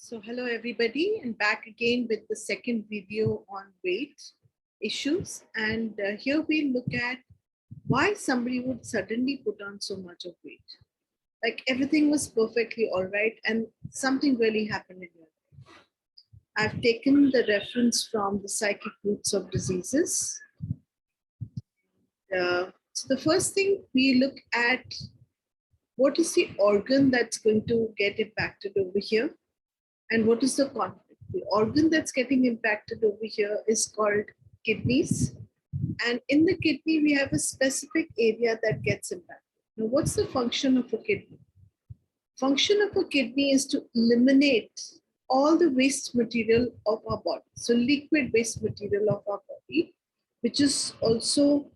So hello everybody, and back again with the second video on weight issues. And here we look at why somebody would suddenly put on so much of weight. Like everything was perfectly all right and something really happened in your life. I've taken the reference from the psychic roots of diseases. So the first thing we look at, what is the organ that's going to get impacted over here? And what is the conflict? The organ that's getting impacted over here is called kidneys. And in the kidney, we have a specific area that gets impacted. Now, what's the function of a kidney? Function of a kidney is to eliminate all the waste material of our body. So liquid waste material of our body, which is also,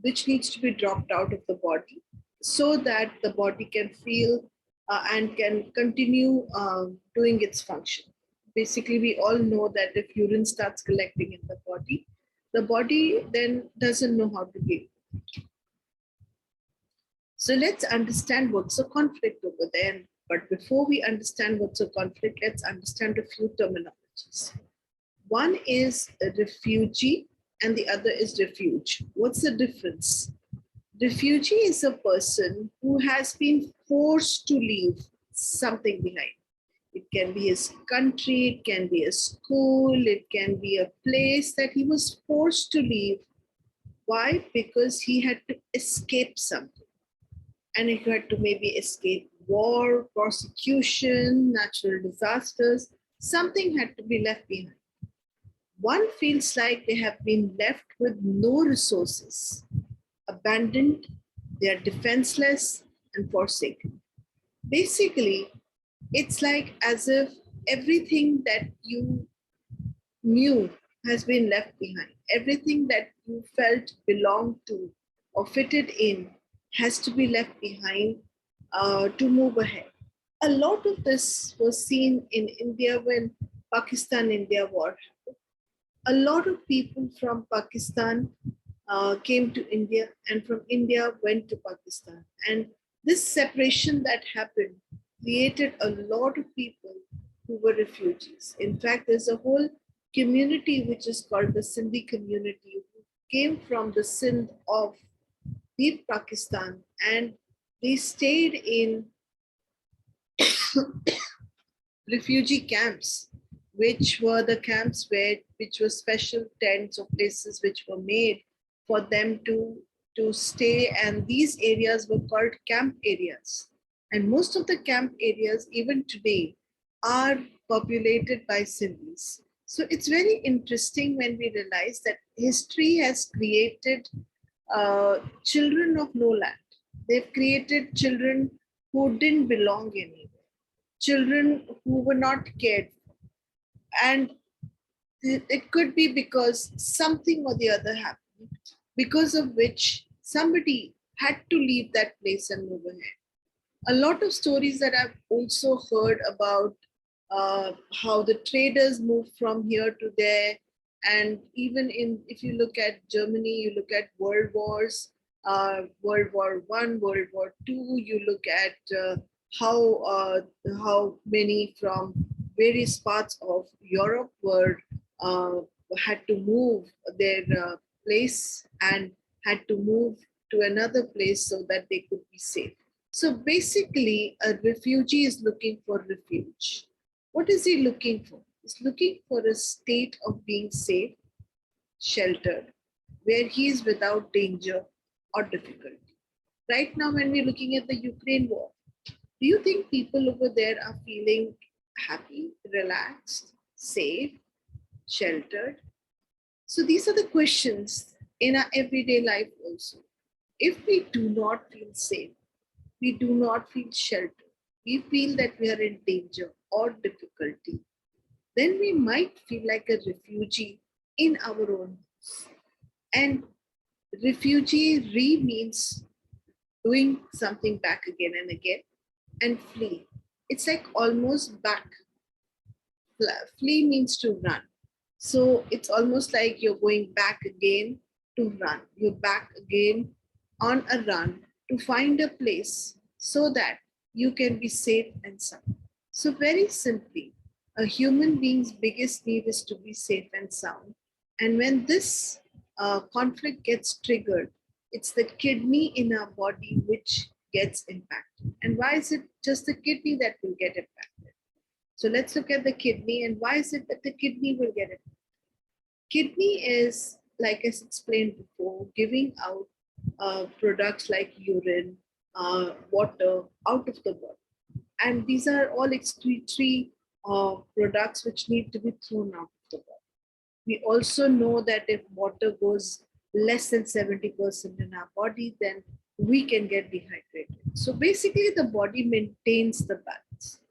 which needs to be dropped out of the body so that the body can feel and can continue doing its function. Basically, we all know that if urine starts collecting in the body then doesn't know how to deal. So let's understand what's a conflict over there. But before we understand what's a conflict, let's understand a few terminologies. One is a refugee and the other is refuge. What's the difference? Refugee is a person who has been forced to leave something behind. It can be his country, it can be a school, it can be a place that he was forced to leave. Why? Because he had to escape something. And he had to maybe escape war, persecution, natural disasters. Something had to be left behind. One feels like they have been left with no resources, abandoned, they are defenseless and forsaken. Basically, it's like as if everything that you knew has been left behind. Everything that you felt belonged to or fitted in has to be left behind to move ahead. A lot of this was seen in India when Pakistan-India war happened. A lot of people from Pakistan came to India and from India went to Pakistan. And this separation that happened created a lot of people who were refugees. In fact, there's a whole community which is called the Sindhi community who came from the Sindh of deep Pakistan and they stayed in refugee camps, which were the camps which were special tents or places which were made for them to stay, and these areas were called camp areas. And most of the camp areas, even today, are populated by Sindhis. So it's very interesting when we realize that history has created children of no land. They've created children who didn't belong anywhere, children who were not cared for. And it could be because something or the other happened, because of which somebody had to leave that place and move ahead. A lot of stories that I've also heard about how the traders moved from here to there. And even if you look at Germany, you look at world wars, World War I, World War II, you look at how many from various parts of Europe were had to move their place and had to move to another place so that they could be safe. So basically, a refugee is looking for refuge. What is he looking for? He's looking for a state of being safe, sheltered, where he is without danger or difficulty. Right now, when we're looking at the Ukraine war, do you think people over there are feeling happy, relaxed, safe, sheltered? So these are the questions in our everyday life also. If we do not feel safe, we do not feel sheltered, we feel that we are in danger or difficulty, then we might feel like a refugee in our own house. And refugee means doing something back again and again, and flee. It's like almost back. Flee means to run. So it's almost like you're going back again to run. You're back again on a run to find a place so that you can be safe and sound. So very simply, a human being's biggest need is to be safe and sound. And when this conflict gets triggered, it's the kidney in our body which gets impacted. And why is it just the kidney that will get impacted? So let's look at the kidney, and why is it that the kidney will get impacted? Kidney is, like I explained before, giving out products like urine, water out of the body. And these are all excretory products which need to be thrown out of the body. We also know that if water goes less than 70% in our body, then we can get dehydrated. So basically, the body maintains the balance.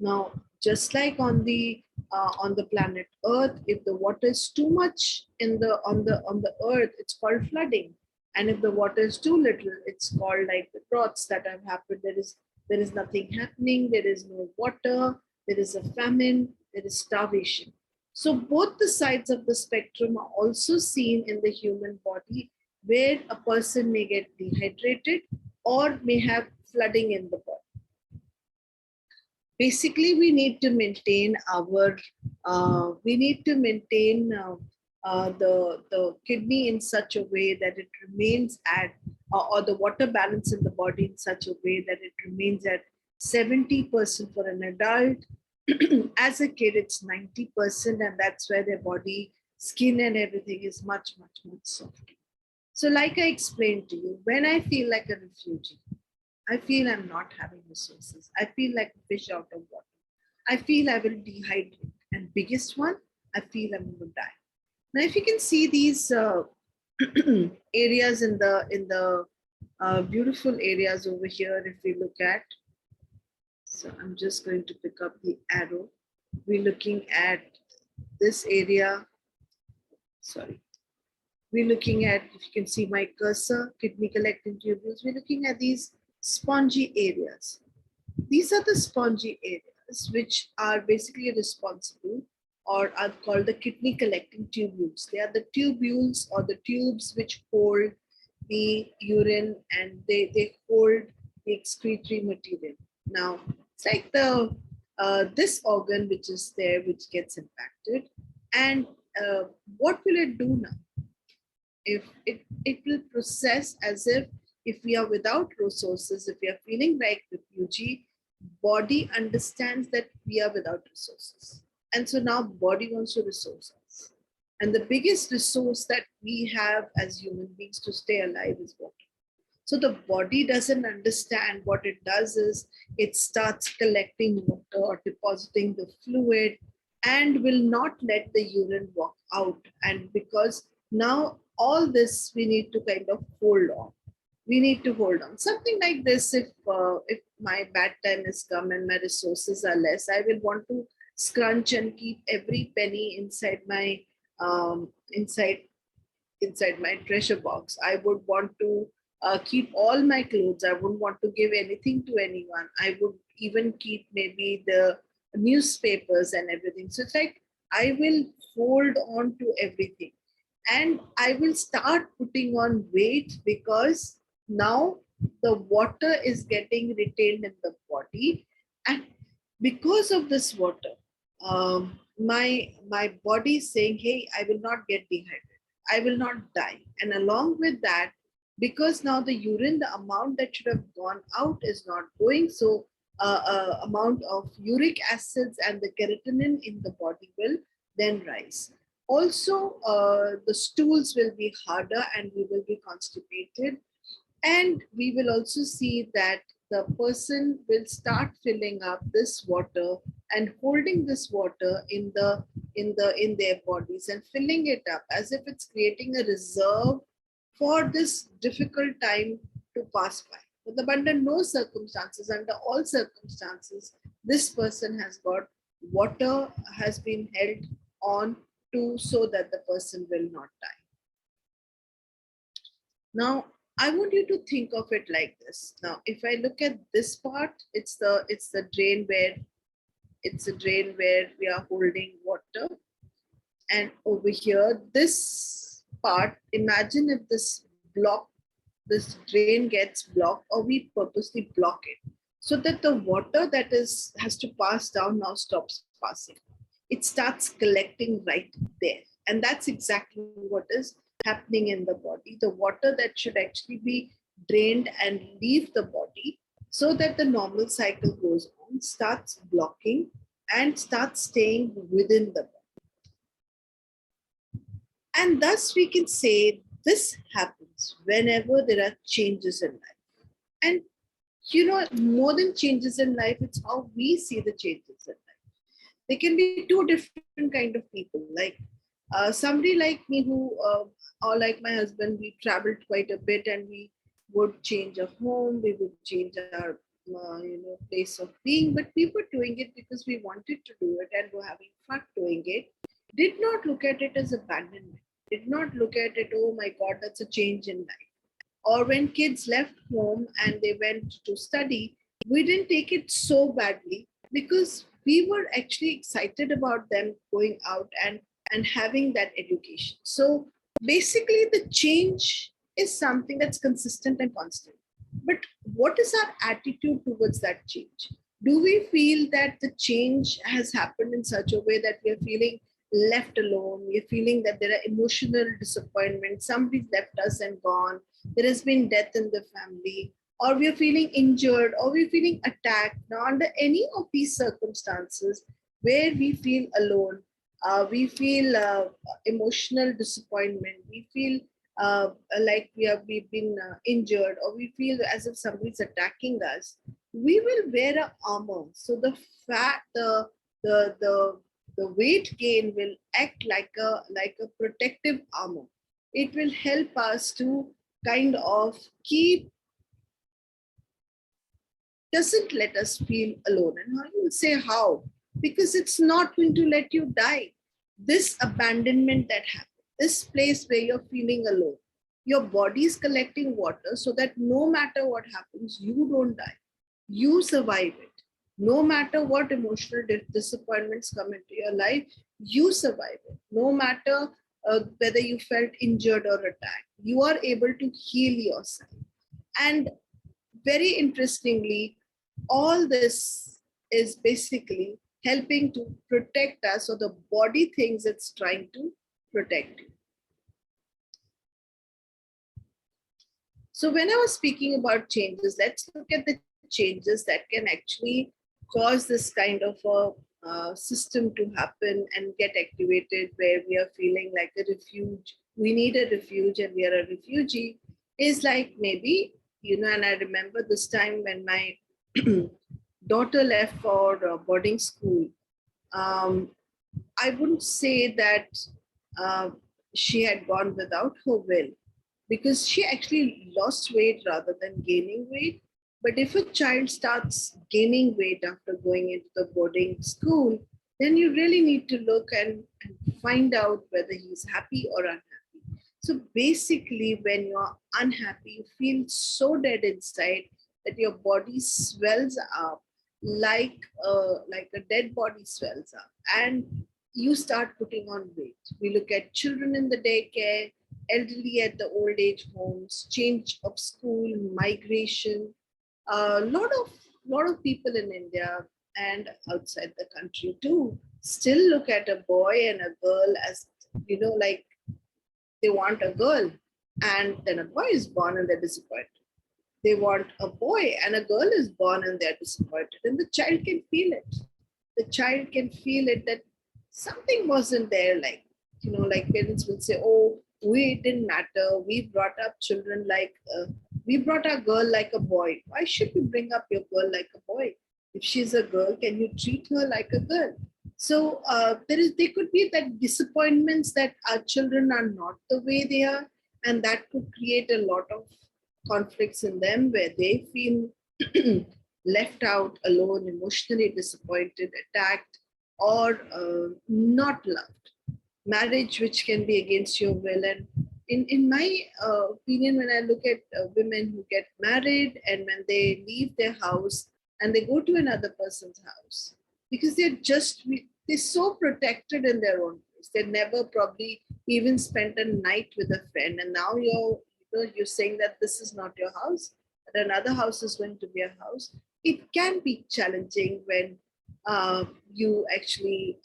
Now, just like on the planet Earth, if the water is too much in the on the Earth, it's called flooding. And if the water is too little, it's called like the droughts that have happened. There is nothing happening. There is no water. There is a famine. There is starvation. So both the sides of the spectrum are also seen in the human body, where a person may get dehydrated or may have flooding in the body. Basically, we need to maintain the kidney in such a way that it remains at, or the water balance in the body in such a way that it remains at 70% for an adult. As a kid, it's 90%, and that's where their body, skin, and everything is much, much, much softer. So, like I explained to you, when I feel like a refugee, I feel I'm not having resources. I feel like a fish out of water. I feel I will dehydrate. And biggest one, I feel I'm going to die. Now, if you can see these areas in the beautiful areas over here, if we look at, so I'm just going to pick up the arrow. We're looking at this area. Sorry. We're looking at, if you can see my cursor, kidney collecting tubules. We're looking at these spongy areas. These are the spongy areas which are basically responsible or are called the kidney collecting tubules. They are the tubules or the tubes which hold the urine, and they hold the excretory material. Now, it's like the this organ which is there which gets impacted. And what will it do now? If it will process as if we are without resources, if we are feeling like refugee, body understands that we are without resources. And so now body wants to resource us. And the biggest resource that we have as human beings to stay alive is water. So the body doesn't understand. What it does is it starts collecting water or depositing the fluid and will not let the urine walk out. And because now all this we need to kind of hold on. We need to hold on. Something like this, if my bad time has come and my resources are less, I will want to scrunch and keep every penny inside my inside my treasure box. I would want to keep all my clothes. I wouldn't want to give anything to anyone. I would even keep maybe the newspapers and everything. So it's like I will hold on to everything. And I will start putting on weight because now the water is getting retained in the body. And because of this water, my body is saying, hey, I will not get dehydrated. I will not die. And along with that, because now the urine, the amount that should have gone out is not going. So amount of uric acids and the creatinine in the body will then rise. Also, the stools will be harder and we will be constipated. And we will also see that the person will start filling up this water and holding this water in their bodies and filling it up as if it's creating a reserve for this difficult time to pass by. But under no circumstances, under all circumstances, this person has got water has been held on to so that the person will not die. Now, I want you to think of it like this. Now, if I look at this part, it's the drain where we are holding water. And over here, this part, imagine if this drain gets blocked or we purposely block it. so that the water that has to pass down now stops passing. It starts collecting right there. And that's exactly what is happening in the body. The water that should actually be drained and leave the body so that the normal cycle goes on starts blocking and starts staying within the body. And thus we can say this happens whenever there are changes in life. And more than changes in life, it's how we see the changes in life. There can be two different kind of people, like somebody like me who or like my husband, we traveled quite a bit, and we would change our home, we would change our place of being, but we were doing it because we wanted to do it and were having fun doing it. Did not look at it as abandonment, did not look at it, oh my god, that's a change in life. Or when kids left home and they went to study, we didn't take it so badly because we were actually excited about them going out and having that education. So basically, the change is something that's consistent and constant. But what is our attitude towards that change? Do we feel that the change has happened in such a way that we are feeling left alone? We are feeling that there are emotional disappointment. Somebody's left us and gone. There has been death in the family, or we are feeling injured, or we're feeling attacked. Now, under any of these circumstances where we feel alone, we feel emotional disappointment, we feel like we've been injured, or we feel as if somebody's attacking us, we will wear a armor. So the fat, the the the weight gain will act like a protective armor. It will help us to kind of keep, doesn't let us feel alone. And how you will say how? Because it's not going to let you die. This abandonment that happens, this place where you're feeling alone, your body is collecting water so that no matter what happens, you don't die. You survive it. No matter what emotional disappointments come into your life, you survive it. No matter whether you felt injured or attacked, you are able to heal yourself. And very interestingly, all this is basically helping to protect us, or the body thinks it's trying to protect you. So when I was speaking about changes, let's look at the changes that can actually cause this kind of a system to happen and get activated, where we are feeling like a refuge. We need a refuge and we are a refugee. Is like maybe, and I remember this time when my daughter left for boarding school. I wouldn't say that uh, she had gone without her will, because she actually lost weight rather than gaining weight. But if a child starts gaining weight after going into the boarding school, then you really need to look and find out whether he's happy or unhappy. So basically, when you're unhappy, you feel so dead inside that your body swells up like a dead body swells up, and you start putting on weight. We look at children in the daycare, elderly at the old age homes, change of school, migration. A lot of people in India and outside the country too still look at a boy and a girl as, like they want a girl, and then a boy is born and they're disappointed. They want a boy and a girl is born and they're disappointed, and the child can feel it. The child can feel it that something wasn't there. Like parents will say, oh, we didn't matter, we brought up children like we brought our girl like a boy. Why should you bring up your girl like a boy? If she's a girl, can you treat her like a girl? So there could be that disappointments that our children are not the way they are, and that could create a lot of conflicts in them where they feel left out, alone, emotionally disappointed, attacked, or not loved. Marriage, which can be against your will. And in my opinion, when I look at women who get married and when they leave their house and they go to another person's house, because they're so protected in their own place. They never probably even spent a night with a friend, and now you're saying that this is not your house, that another house is going to be a house. It can be challenging when you actually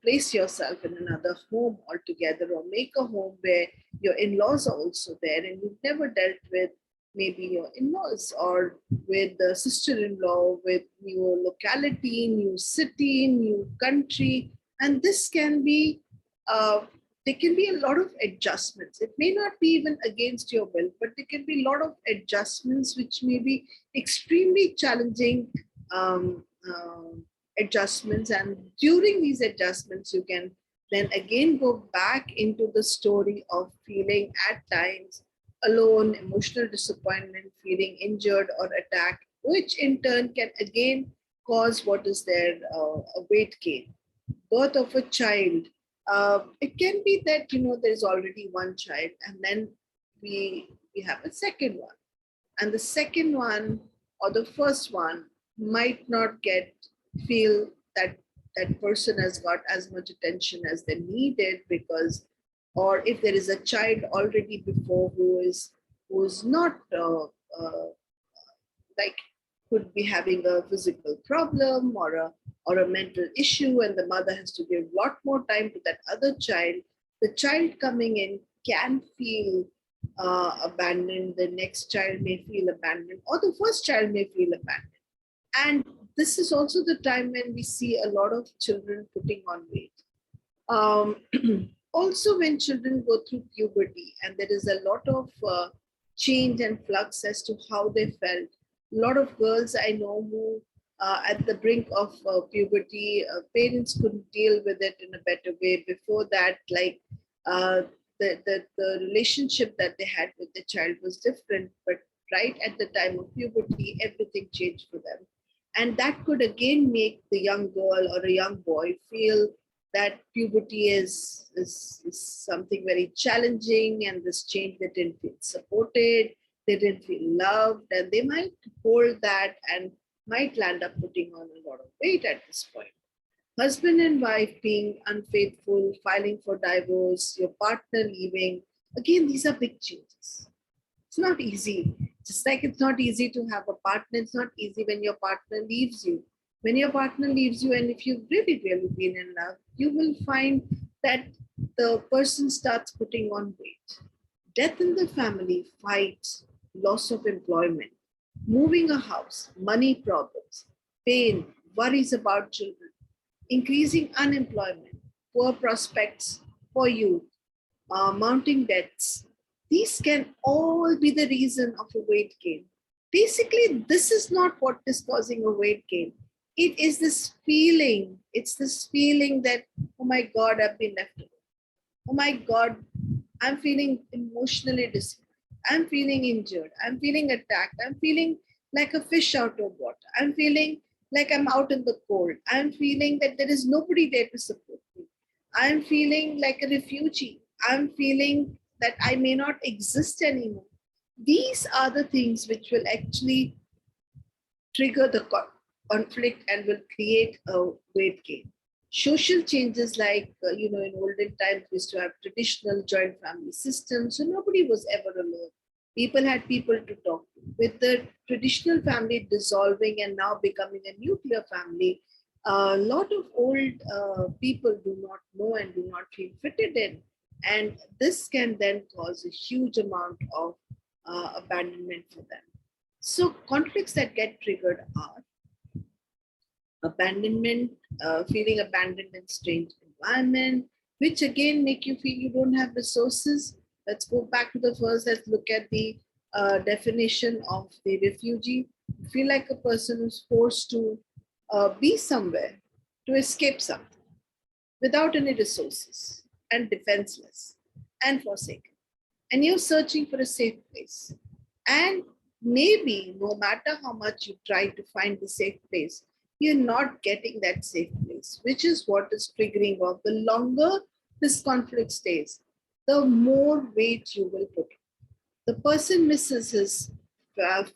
place yourself in another home altogether, or make a home where your in-laws are also there and you've never dealt with maybe your in-laws, or with the sister-in-law, with new locality, new city, new country. And this can be there can be a lot of adjustments. It may not be even against your will, but there can be a lot of adjustments which may be extremely challenging um, adjustments. And during these adjustments, you can then again go back into the story of feeling at times alone, emotional disappointment, feeling injured or attacked, which in turn can again cause what is there, a weight gain. Birth of a child, it can be that there's already one child, and then we have a second one, and the second one or the first one might not feel that that person has got as much attention as they needed, because, or if there is a child already before who is not like, could be having a physical problem or a mental issue, and the mother has to give a lot more time to that other child. The child coming in can feel abandoned, the next child may feel abandoned, or the first child may feel abandoned. And this is also the time when we see a lot of children putting on weight. um, Also, when children go through puberty and there is a lot of change and flux as to how they felt. A lot of girls I know who, at the brink of puberty, parents couldn't deal with it in a better way. Before that, like, uh, the relationship that they had with the child was different, but right at the time of puberty, everything changed for them. And that could again make the young girl or a young boy feel that puberty is something very challenging, and this change, they didn't feel supported, they didn't feel loved, and they might hold that and might land up putting on a lot of weight at this point. Husband and wife being unfaithful, filing for divorce, your partner leaving, again, these are big changes. It's not easy. Just like it's not easy to have a partner, it's not easy when your partner leaves you. When your partner leaves you, and if you've really, really been in love, you will find that the person starts putting on weight. Death in the family, fights, loss of employment, moving a house, money problems, pain, worries about children, increasing unemployment, poor prospects for youth, mounting debts. These can all be the reason of a weight gain. Basically, this is not what is causing a weight gain. It is this feeling. It's this feeling that, oh my God, I've been left alone. Oh my God, I'm feeling emotionally disappointed. I'm feeling injured. I'm feeling attacked. I'm feeling like a fish out of water. I'm feeling like I'm out in the cold. I'm feeling that there is nobody there to support me. I'm feeling like a refugee. I'm feeling that I may not exist anymore. These are the things which will actually trigger the conflict and will create a weight gain. Social changes, like, in olden times, we used to have traditional joint family systems, so nobody was ever alone. People had people to talk to. With the traditional family dissolving and now becoming a nuclear family, a lot of old people do not know and do not feel fitted in. And this can then cause a huge amount of abandonment for them. So, conflicts that get triggered are abandonment, feeling abandoned in strange environment, which again make you feel you don't have resources. Let's go back to the first. Let's look at the definition of the refugee. Feel like a person who's forced to be somewhere to escape something without any resources, and defenseless and forsaken. And you're searching for a safe place. And maybe no matter how much you try to find the safe place, you're not getting that safe place, which is what is triggering off. The longer this conflict stays, the more weight you will put. The person misses his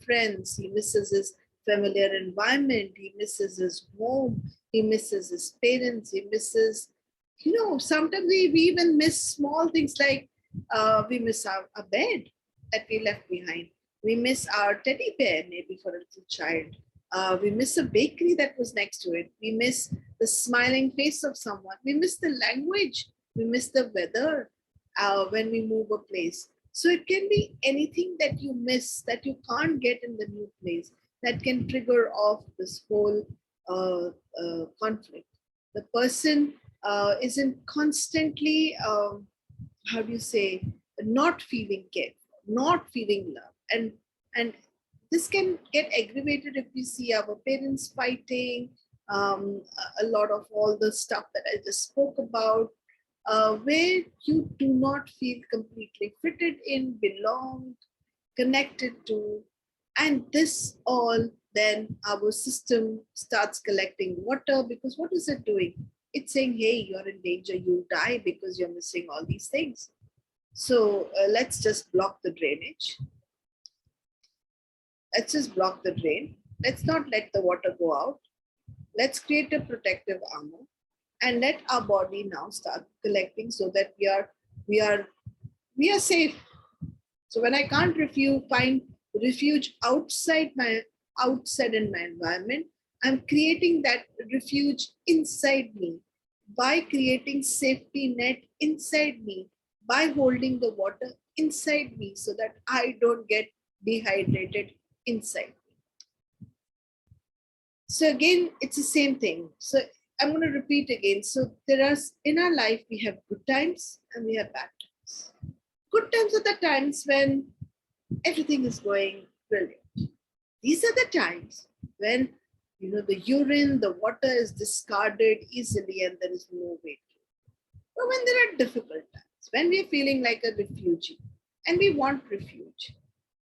friends, he misses his familiar environment, he misses his home, he misses his parents, he misses, sometimes we even miss small things like we miss our bed that we left behind. We miss our teddy bear, maybe for a little child. We miss a bakery that was next to it. We miss the smiling face of someone. We miss the language. We miss the weather when we move a place. So it can be anything that you miss that you can't get in the new place that can trigger off this whole conflict. The person isn't constantly, how do you say, not feeling cared for, not feeling love. And this can get aggravated if we see our parents fighting, a lot of all the stuff that I just spoke about, where you do not feel completely fitted in, belonged, connected to. And this all, then our system starts collecting water, because what is it doing? It's saying, hey, you're in danger, you'll die because you're missing all these things. So let's just block the drainage. Let's just block the drain. Let's not let the water go out. Let's create a protective armor and let our body now start collecting so that we are safe. So when I can't find refuge outside in my environment, I'm creating that refuge inside me by creating safety net inside me, by holding the water inside me so that I don't get dehydrated inside. So again, it's the same thing. So I'm going to repeat again. So there are, in our life, we have good times and we have bad times. Good times are the times when everything is going brilliant. These are the times when, you know, the urine, the water is discarded easily and there is no way to. But when there are difficult times, when we're feeling like a refugee and we want refuge,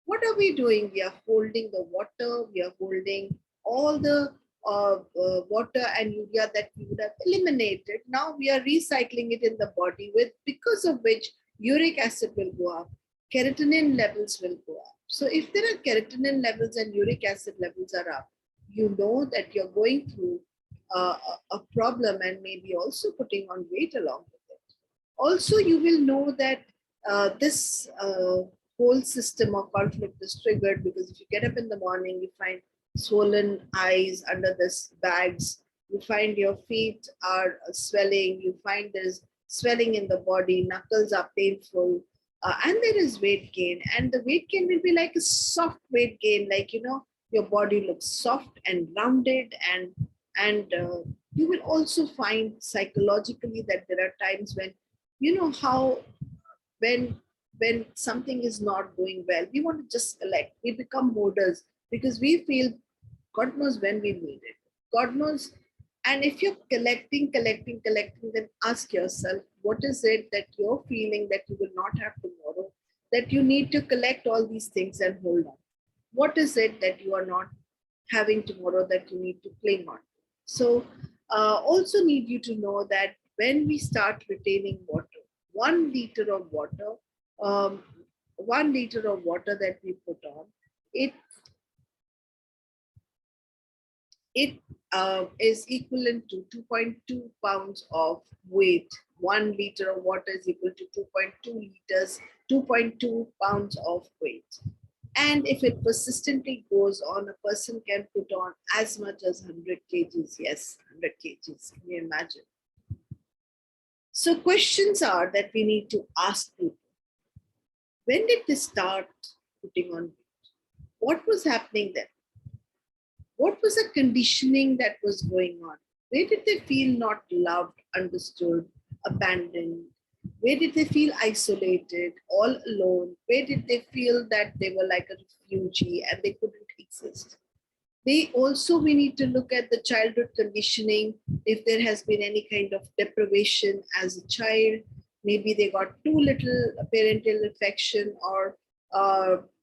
what are we doing? We are holding the water, we are holding all the water and urea that we would have eliminated. Now we are recycling it in the body, with because of which uric acid will go up, kerosene levels will go up. So if there are kerosene levels and uric acid levels are up, you know that you're going through a problem and maybe also putting on weight along with it. Also, you will know that this whole system of conflict is triggered because if you get up in the morning, you find swollen eyes under this bags, you find your feet are swelling, you find there's swelling in the body, knuckles are painful, and there is weight gain. And the weight gain will be like a soft weight gain, like, you know, your body looks soft and rounded, and you will also find psychologically that there are times when, you know, how when something is not going well, we want to just collect. We become hoarders because we feel God knows when we need it. God knows. And if you're collecting, then ask yourself, what is it that you're feeling that you will not have tomorrow, that you need to collect all these things and hold on? What is it that you are not having tomorrow that you need to cling on? So also need you to know that when we start retaining water, 1 liter of water, um, 1 liter of water that we put on, it is equivalent to 2.2 pounds of weight. 1 liter of water is equal to 2.2 liters, 2.2 pounds of weight. And if it persistently goes on, a person can put on as much as 100 kgs. Yes, 100 kgs. Can you imagine? So questions are that we need to ask people. When did they start putting on weight? What was happening then? What was the conditioning that was going on? Where did they feel not loved, understood, abandoned? Where did they feel isolated, all alone? Where did they feel that they were like a refugee and they couldn't exist? We need to look at the childhood conditioning. If there has been any kind of deprivation as a child, maybe they got too little parental affection, or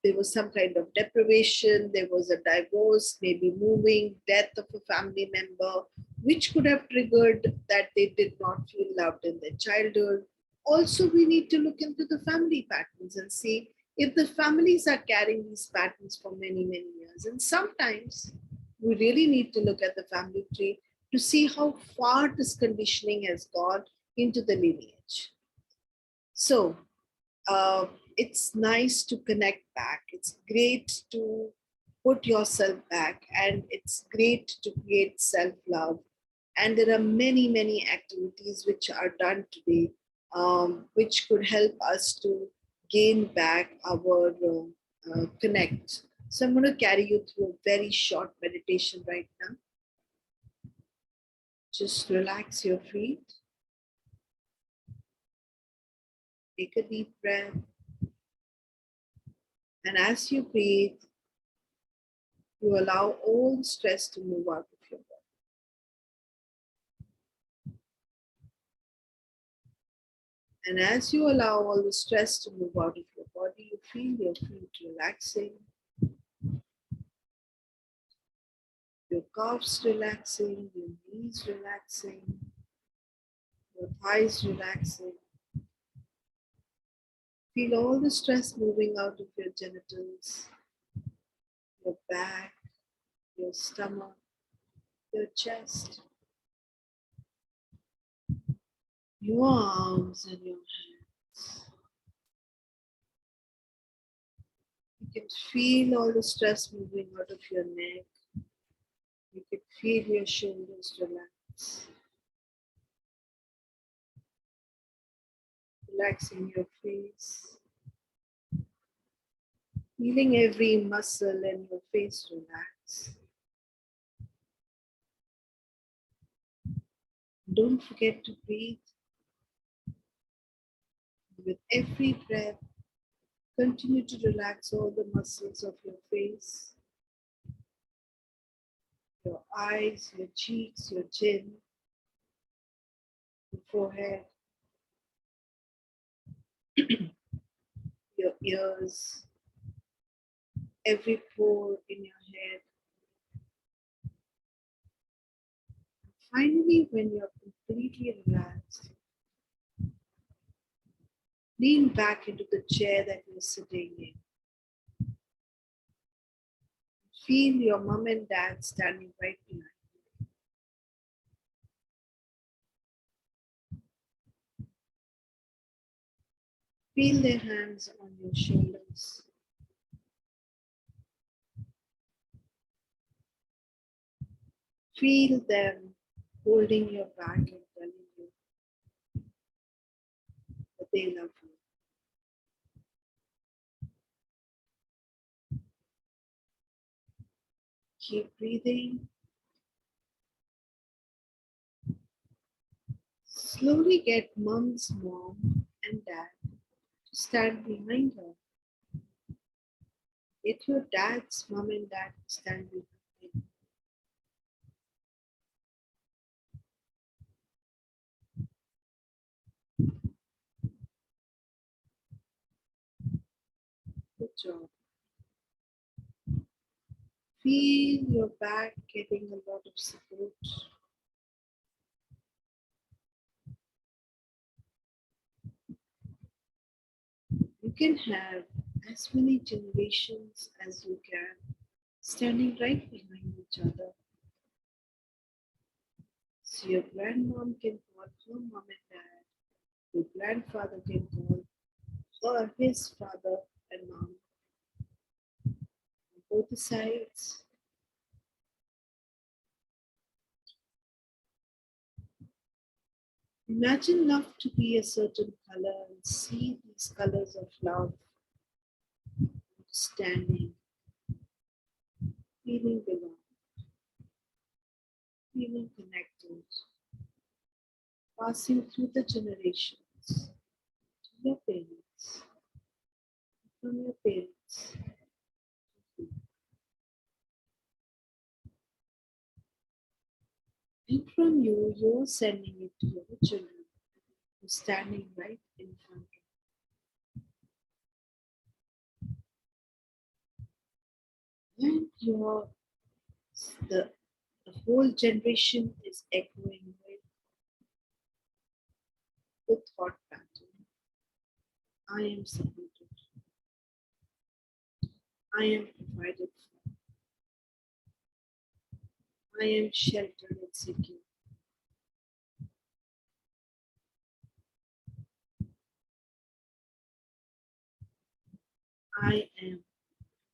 there was some kind of deprivation, there was a divorce, maybe moving, death of a family member, which could have triggered that they did not feel loved in their childhood. Also, we need to look into the family patterns and see if the families are carrying these patterns for many, many years. And sometimes we really need to look at the family tree to see how far this conditioning has gone into the lineage. So, it's nice to connect back. It's great to put yourself back, and it's great to create self-love. And there are many, many activities which are done today, which could help us to gain back our connect. So I'm going to carry you through a very short meditation right now. Just relax your feet. Take a deep breath. And as you breathe, you allow all stress to move out of your body. And as you allow all the stress to move out of your body, you feel your feet relaxing, your calves relaxing, your knees relaxing, your thighs relaxing. Feel all the stress moving out of your genitals, your back, your stomach, your chest, your arms and your hands. You can feel all the stress moving out of your neck. You can feel your shoulders relax. Relaxing your face. Feeling every muscle in your face relax. Don't forget to breathe. With every breath, continue to relax all the muscles of your face, your eyes, your cheeks, your chin, your forehead, your ears, every pore in your head. Finally, when you're completely relaxed, lean back into the chair that you're sitting in. Feel your mom and dad standing right behind you. Feel their hands on your shoulders. Feel them holding your back and telling you that they love you. Keep breathing. Slowly get mom's mom and dad to stand behind her. Get your dad's mom and dad to stand behind you. Good job. Feel your back getting a lot of support. You can have as many generations as you can standing right behind each other. So your grandmom can call her mom and dad. Your grandfather can call her his father and mom. On both sides. Imagine love to be a certain color and see these colors of love standing, feeling belong, feeling connected, passing through the generations to your parents, from your parents. And from you, you're sending it to your children who's standing right in front of you. And the whole generation is echoing with the thought pattern. I am supported. I am provided for. I am sheltered and secure. I am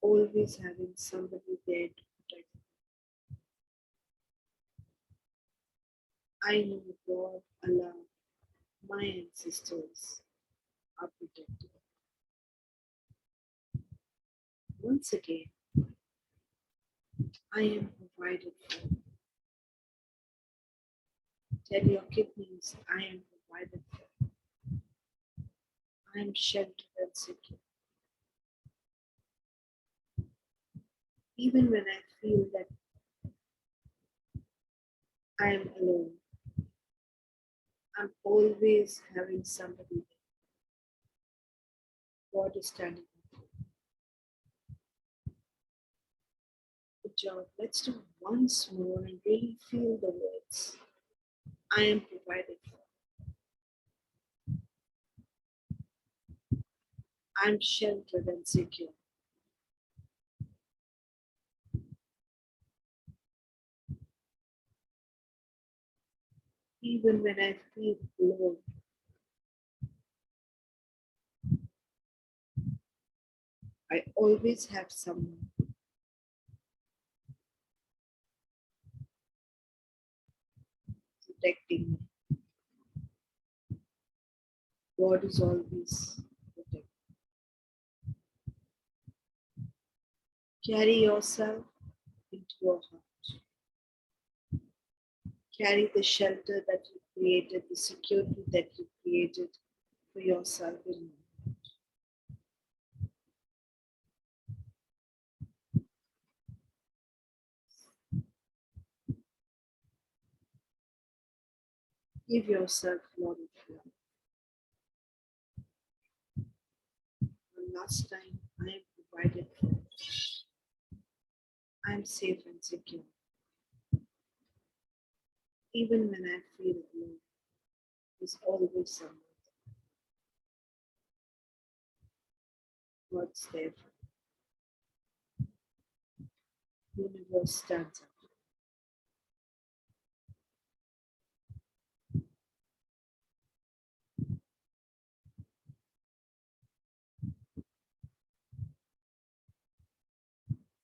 always having somebody there to protect me. I know God, Allah, my ancestors are protected. Once again, I am provided for. Tell your kidneys, I am provided for. I am sheltered and secure. Even when I feel that I am alone, I'm always having somebody there. God is standing up. Good job. Let's do once more and really feel the words. I am provided for. I'm sheltered and secure. Even when I feel alone, I always have someone protecting me. God is always protecting. Carry yourself into your heart. Carry the shelter that you created, the security that you created for yourself in you. Give yourself a lot of love. One last time, I am provided for. I am safe and secure. Even when I feel alone, there's always someone. God's there for me. Universe stands up.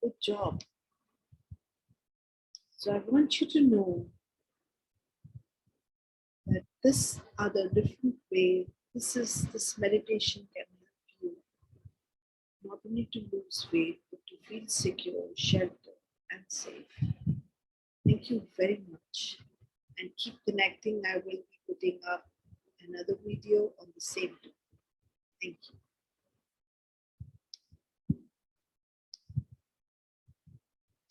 Good job. So I want you to know that this other different way, this meditation can help you not only to lose weight, but to feel secure, sheltered, and safe. Thank you very much. And keep connecting. I will be putting up another video on the same topic. Thank you.